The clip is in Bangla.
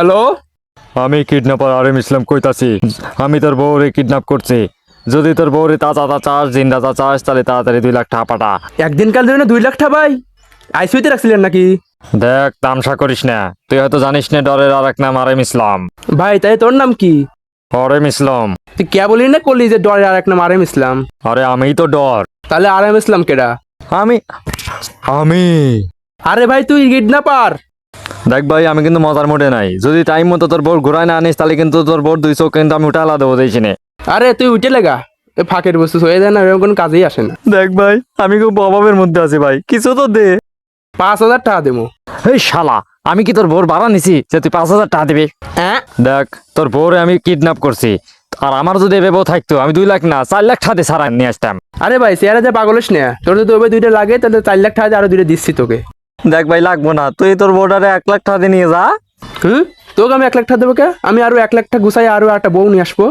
হ্যালো। আমি কিডন্যাপার আরেম ইসলাম কইতাছি। আমি তোর বউরে কিডন্যাপ করছি। যদি তোর বউরে তাজা চাস জিন্দা চাস তাহলে তাড়াতাড়ি 2 লাখ টাকা পাঠা। একদিন কাল ধরে না 2 লাখ টাকা ভাই আইসিইউতে রাখছিলেন নাকি? দেখ তামসা করিস না, তুই হয়তো জানিস না ডরের আর এক নাম আরেম ইসলাম। ভাই তাই তোর নাম কি? আরেম ইসলাম। তুই কে বলি না করলি যে ডরের আর এক নাম আরএম ইসলাম? আরে আমিই তো ডর। তাহলে আরএম ইসলাম কেডা? আমি আমি আরে ভাই তুই কিডন্যাপার। দেখ ভাই, আমি কিন্তু মজার মোডে নাই। যদি টাইম মতো তোর বউর ঘুরায় না আনিস তাহলে কিন্তু তোর বউর 2 চোখ কিন্তু আমি উঠালা দেবো দেখছি নে। আরে তুই উঠে লেগা, এ ফাঁকের বস্তু হয়ে যায় না, এরকম কোনো কাজেই আসে না। দেখ ভাই, আমি খুব অভাবের মধ্যে আছি ভাই, কিছু তো দে। 5,000 টাকা দেবো। এই শালা, আমি কি তোর বউর ভাড়া নিছি যে তুই 5,000 টাকা দিবি? হ্যাঁ দেখ, তোর বউরে আমি কিডন্যাপ করছি, আর আমার যদি এভাবে বউ থাকতো আমি 2 লাখ না 4 লাখ টাকা দিয়ে ছাড়া নিয়ে আসতাম। আরে ভাই চেয়ারে যে পাগলিস না, তোর যদি ওই 2টা লাগে তাহলে 4 লাখ টাকা দিয়ে আরো 2টা দিচ্ছি তোকে। দেখ ভাই, লাগবো না, তুই তোর বউটারে 1 লাখ টাকা দিয়ে নিয়ে যা। তোকে আমি 1 লাখ টাকা দেবো কে? আমি আরো 1 লাখ টাকা গুছাই আরো একটা বউ নিয়ে আসবো।